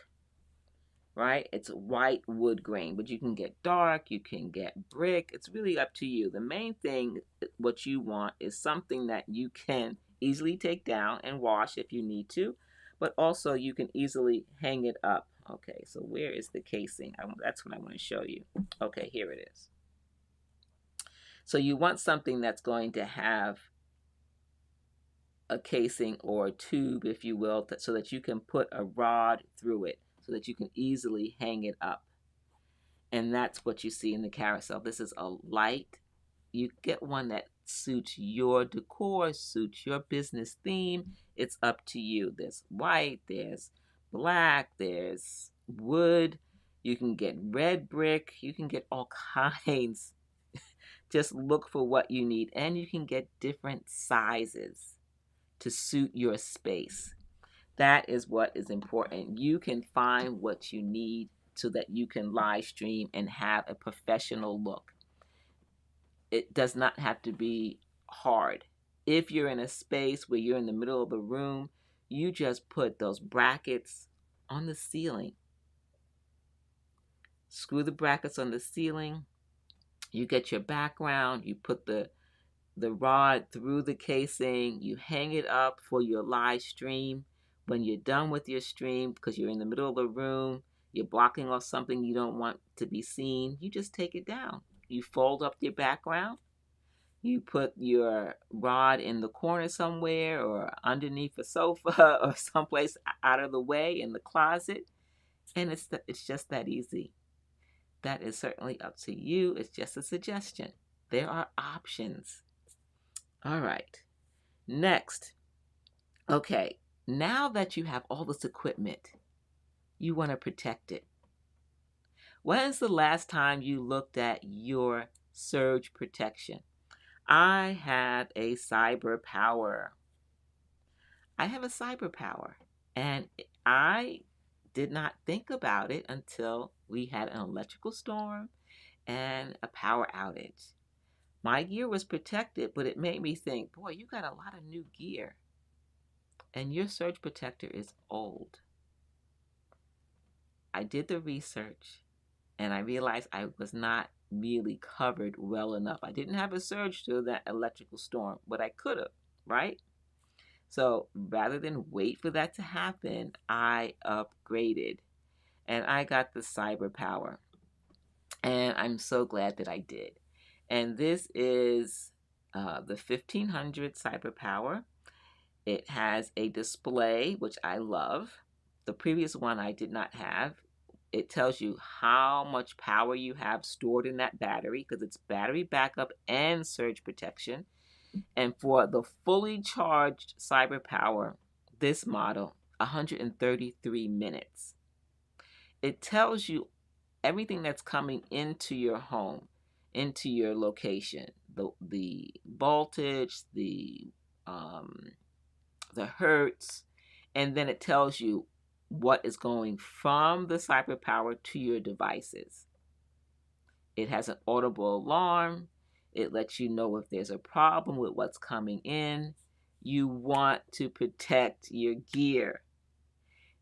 Right? It's white wood grain, but you can get dark, you can get brick. It's really up to you. The main thing, what you want, is something that you can easily take down and wash if you need to, but also you can easily hang it up. Okay, so where is the casing? That's what I want to show you. Okay, here it is. So you want something that's going to have a casing or a tube, if you will, so that you can put a rod through it, so that you can easily hang it up. And that's what you see in the carousel. This is a light. You get one that suits your decor, suits your business theme. It's up to you. There's white, there's black, there's wood. You can get red brick. You can get all kinds. Just look for what you need. And you can get different sizes to suit your space. That is what is important. You can find what you need so that you can live stream and have a professional look. It does not have to be hard. If you're in a space where you're in the middle of the room, you just put those brackets on the ceiling. Screw the brackets on the ceiling. You get your background. You put the rod through the casing. You hang it up for your live stream. When you're done with your stream, because you're in the middle of the room, you're blocking off something you don't want to be seen, you just take it down. You fold up your background. You put your rod in the corner somewhere or underneath a sofa or someplace out of the way in the closet. And it's just that easy. that is certainly up to you. It's just a suggestion. There are options. All right. Next. Okay. Now that you have all this equipment, you want to protect it. When's the last time you looked at your surge protection? I have a cyber power. And I did not think about it until we had an electrical storm and a power outage. My gear was protected, but it made me think, boy, you got a lot of new gear and your surge protector is old. I did the research and I realized I was not really covered well enough. I didn't have a surge through that electrical storm, but I could have, right? So rather than wait for that to happen, I upgraded and I got the cyber power. And I'm so glad that I did. And this is the 1500 cyber power. It has a display, which I love. The previous one I did not have. It tells you how much power you have stored in that battery because it's battery backup and surge protection. And for the fully charged cyber power, this model, 133 minutes. It tells you everything that's coming into your home, into your location, the voltage, the hertz, and then it tells you what is going from the cyber power to your devices. It has an audible alarm. It lets you know if there's a problem with what's coming in. You want to protect your gear.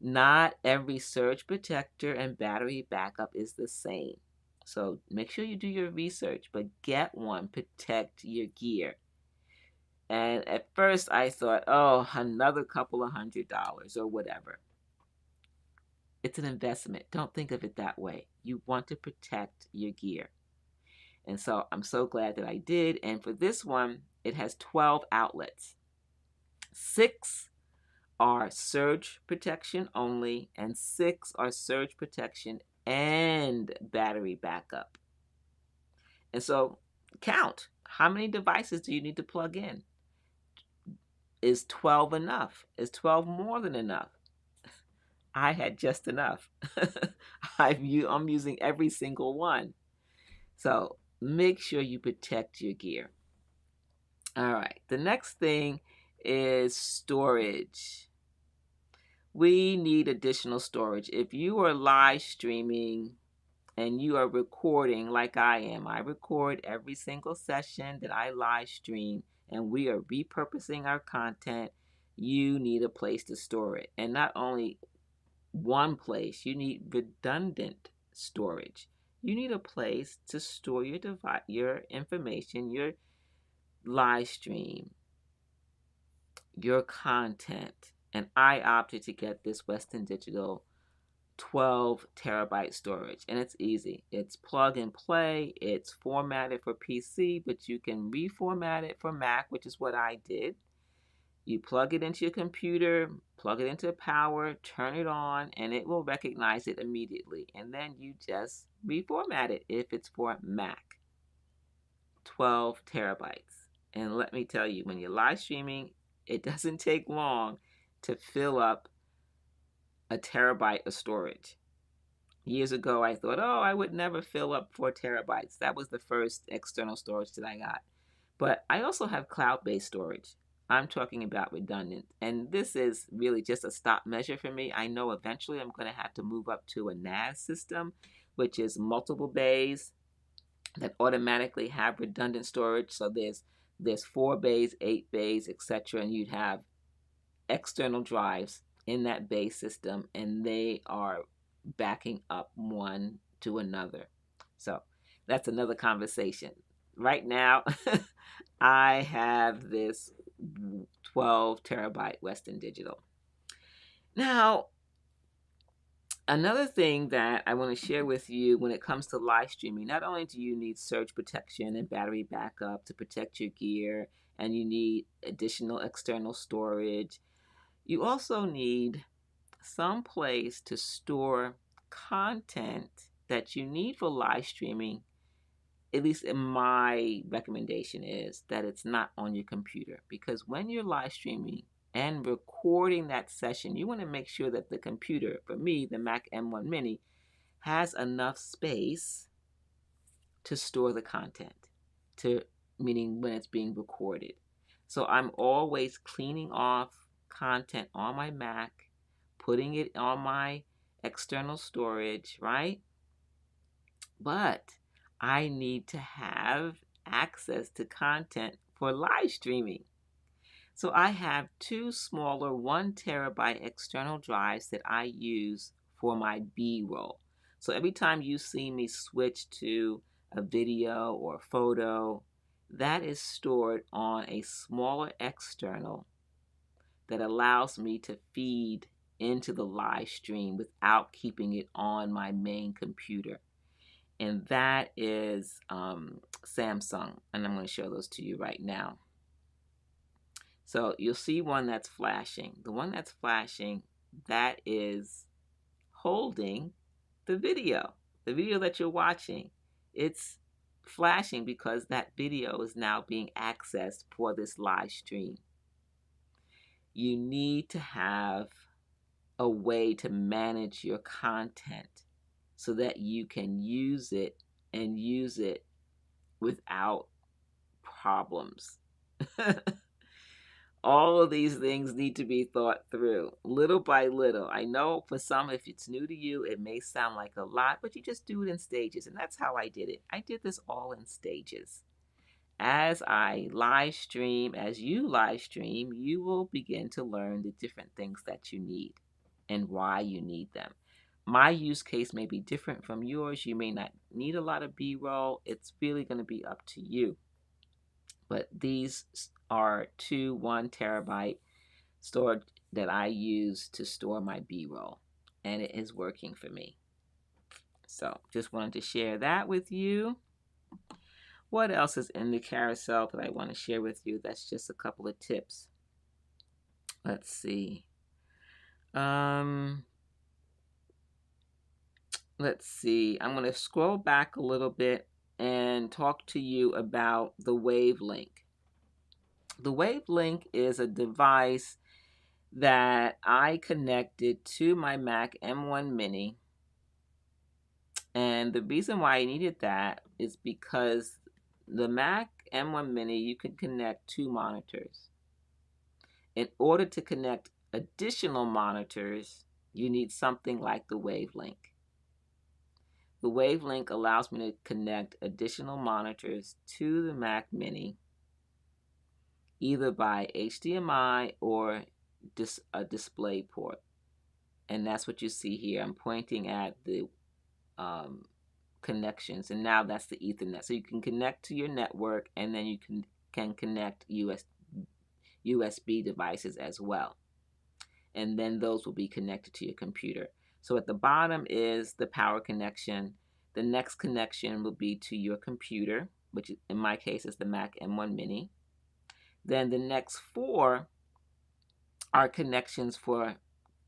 Not every surge protector and battery backup is the same. So make sure you do your research, but get one, protect your gear. And at first I thought, oh, another couple of $100 or whatever. It's an investment. Don't think of it that way. You want to protect your gear. And so I'm so glad that I did. And for this one, it has 12 outlets. 6 are surge protection only, and 6 are surge protection and battery backup. And so count. How many devices do you need to plug in? Is 12 enough? Is 12 more than enough? I had just enough. I'm using every single one. So make sure you protect your gear. All right. The next thing is storage. We need additional storage. If you are live streaming and you are recording like I am, I record every single session that I live stream, and we are repurposing our content, you need a place to store it. And not only one place, you need redundant storage. You need a place to store your information, your live stream, your content. And I opted to get this Western Digital 12 terabyte storage, and it's easy. It's plug and play. It's formatted for PC, but you can reformat it for Mac, which is what I did. You plug it into your computer, plug it into power, turn it on, and it will recognize it immediately. And then you just reformat it if it's for Mac. 12 terabytes. And let me tell you, when you're live streaming, it doesn't take long to fill up a terabyte of storage. Years ago, I thought, oh, I would never fill up 4 terabytes. That was the first external storage that I got. But I also have cloud-based storage. I'm talking about redundant. And this is really just a stop measure for me. I know eventually I'm going to have to move up to a NAS system, which is multiple bays that automatically have redundant storage. So there's 4 bays, 8 bays, etc. And you'd have external drives in that bay system, and they are backing up one to another. So that's another conversation. Right now, I have this 12 terabyte Western Digital. Now, another thing that I want to share with you when it comes to live streaming, not only do you need surge protection and battery backup to protect your gear, and you need additional external storage, you also need some place to store content that you need for live streaming, at least in my recommendation, is that it's not on your computer. Because when you're live streaming and recording that session, you want to make sure that the computer, for me, the Mac M1 Mini, has enough space to store the content, to meaning when it's being recorded. So I'm always cleaning off content on my Mac, putting it on my external storage, right? But I need to have access to content for live streaming. So I have two smaller 1 terabyte external drives that I use for my B-roll. So every time you see me switch to a video or photo, that is stored on a smaller external that allows me to feed into the live stream without keeping it on my main computer. And that is Samsung, and I'm going to show those to you right now. So you'll see one that's flashing. The one that's flashing, that is holding the video that you're watching. It's flashing because that video is now being accessed for this live stream. You need to have a way to manage your content so that you can use it and use it without problems. All of these things need to be thought through little by little. I know for some, if it's new to you, it may sound like a lot, but you just do it in stages. And that's how I did it. I did this all in stages. As I live stream, as you live stream, you will begin to learn the different things that you need and why you need them. My use case may be different from yours. You may not need a lot of B-roll. It's really going to be up to you. But these are two 1 terabyte storage that I use to store my B-roll, and it is working for me. So just wanted to share that with you. What else is in the carousel that I want to share with you? That's just a couple of tips. Let's see. Let's see. I'm going to scroll back a little bit and talk to you about the Wavelink. The Wavelink is a device that I connected to my Mac M1 Mini. And the reason why I needed that is because the Mac M1 Mini, you can connect 2 monitors. In order to connect additional monitors, you need something like the Wavelink. The Wavelink allows me to connect additional monitors to the Mac Mini, either by HDMI or a display port. And that's what you see here. I'm pointing at the connections, and now that's the Ethernet. So you can connect to your network, and then you can connect USB devices as well. And then those will be connected to your computer. So at the bottom is the power connection. The next connection will be to your computer, which in my case is the Mac M1 Mini. Then the next 4 are connections for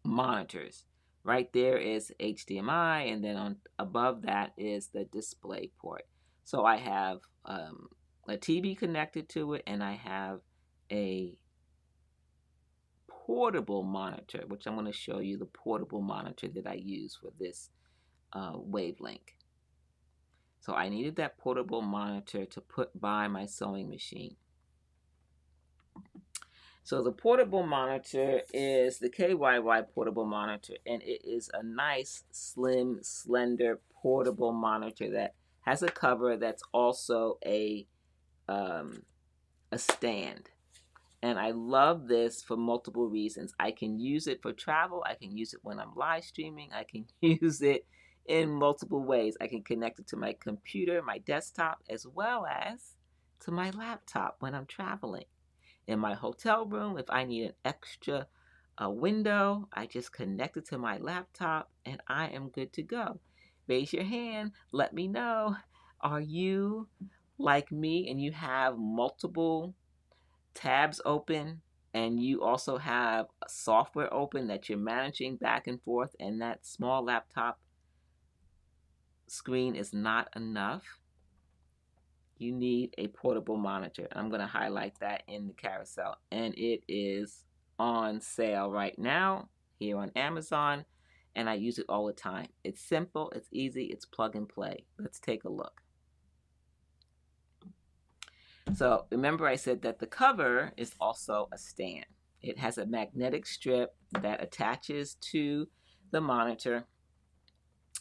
monitors. Right there is HDMI, and then above that is the display port. So I have a TV connected to it, and I have a portable monitor, which I'm going to show you the portable monitor that I use for this Wavelink. So I needed that portable monitor to put by my sewing machine. So the portable monitor is the KYY portable monitor, and it is a nice, slim, slender portable monitor that has a cover that's also a stand. And I love this for multiple reasons. I can use it for travel. I can use it when I'm live streaming. I can use it in multiple ways. I can connect it to my computer, my desktop, as well as to my laptop when I'm traveling. In my hotel room, if I need an extra window, I just connect it to my laptop and I am good to go. Raise your hand. Let me know. Are you like me and you have multiple tabs open, and you also have software open that you're managing back and forth, and that small laptop screen is not enough, you need a portable monitor. I'm going to highlight that in the carousel, and it is on sale right now here on Amazon, and I use it all the time. It's simple, it's easy, it's plug and play. Let's take a look. So remember I said that the cover is also a stand. It has a magnetic strip that attaches to the monitor,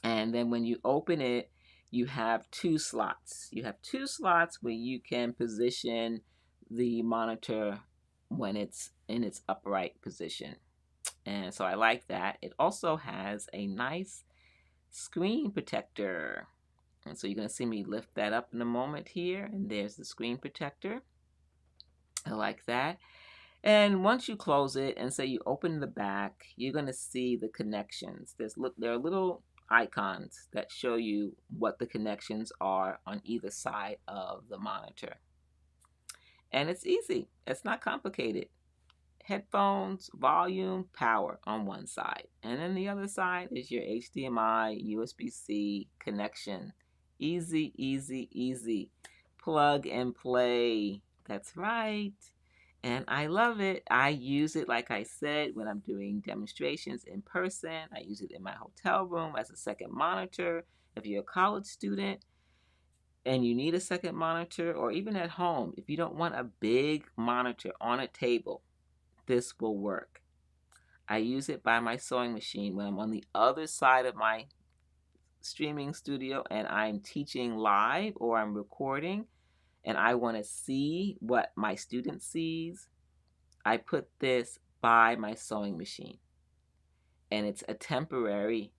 and then when you open it, you have two slots. You have two slots where you can position the monitor when it's in its upright position. And so I like that. It also has a nice screen protector. And so you're going to see me lift that up in a moment here. And there's the screen protector. I like that. And once you close it and say you open the back, you're going to see the connections. There are little icons that show you what the connections are on either side of the monitor. And it's easy. It's not complicated. Headphones, volume, power on one side. And then the other side is your HDMI, USB-C connection. Easy, easy, easy. Plug and play. That's right. And I love it. I use it, like I said, when I'm doing demonstrations in person. I use it in my hotel room as a second monitor. If you're a college student and you need a second monitor, or even at home, if you don't want a big monitor on a table, this will work. I use it by my sewing machine when I'm on the other side of my streaming studio and I'm teaching live or I'm recording and I want to see what my student sees. I put this by my sewing machine, and it's a temporary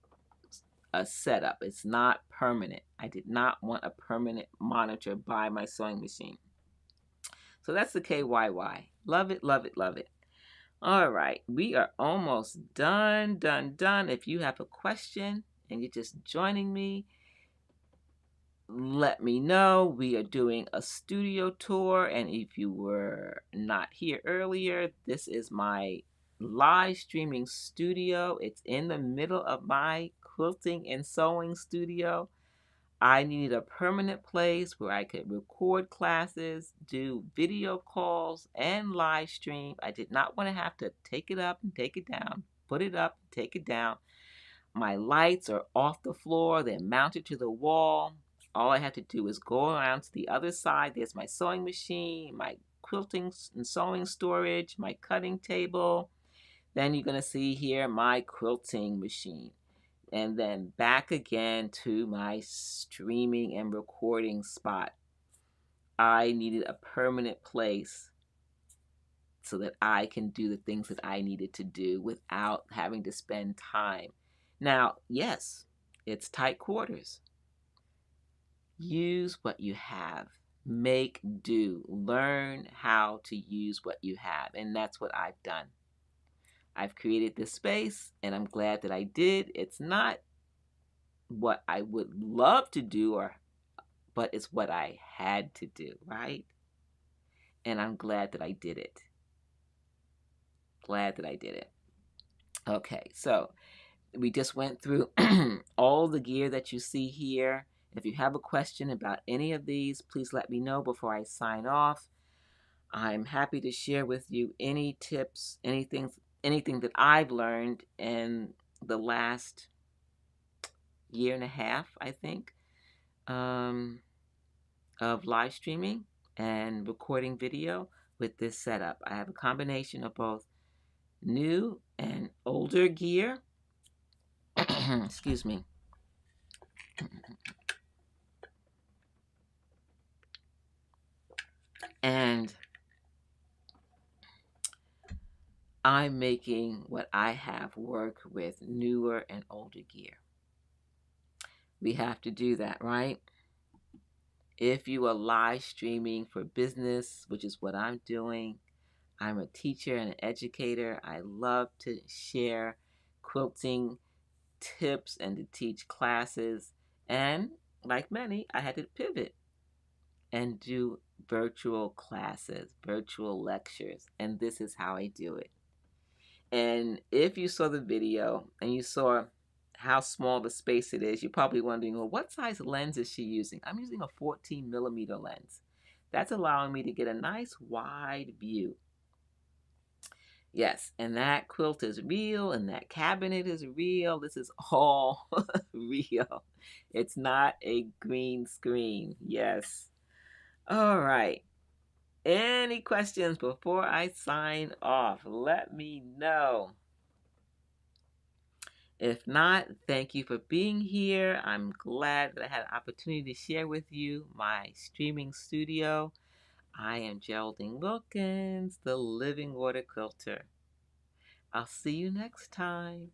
setup. It's not permanent. I did not want a permanent monitor by my sewing machine. So that's the KYY. Love it, love it, love it. All right, we are almost done. If you have a question and you're just joining me, let me know. We are doing a studio tour, and if you were not here earlier, this is my live streaming studio. It's in the middle of my quilting and sewing studio. I needed a permanent place where I could record classes, do video calls, and live stream. I did not want to have to take it up and take it down, put it up, take it down. My lights are off the floor. They're mounted to the wall. All I have to do is go around to the other side. There's my sewing machine, my quilting and sewing storage, my cutting table. Then you're going to see here my quilting machine. And then back again to my streaming and recording spot. I needed a permanent place so that I can do the things that I needed to do without having to spend time. Now, yes, it's tight quarters. Use what you have. Make do. Learn how to use what you have. And that's what I've done. I've created this space, and I'm glad that I did. It's not what I would love to do, but it's what I had to do, right? And I'm glad that I did it. Glad that I did it. Okay, so we just went through all the gear that you see here. If you have a question about any of these, please let me know before I sign off. I'm happy to share with you any tips, anything that I've learned in the last year and a half, I think, of live streaming and recording video with this setup. I have a combination of both new and older gear. Excuse me. And I'm making what I have work with newer and older gear. We have to do that, right? If you are live streaming for business, which is what I'm doing, I'm a teacher and an educator. I love to share quilting tips and to teach classes. And like many, I had to pivot and do virtual classes, virtual lectures. And this is how I do it. And if you saw the video and you saw how small the space it is. You're probably wondering, well, what size lens is she using? I'm using a 14 millimeter lens. That's allowing me to get a nice wide view. Yes, and that quilt is real, and that cabinet is real. This is all real. It's not a green screen. Yes. All right. Any questions before I sign off? Let me know. If not, thank you for being here. I'm glad that I had an opportunity to share with you my streaming studio. I am Geraldine Wilkins, the Living Water Quilter. I'll see you next time.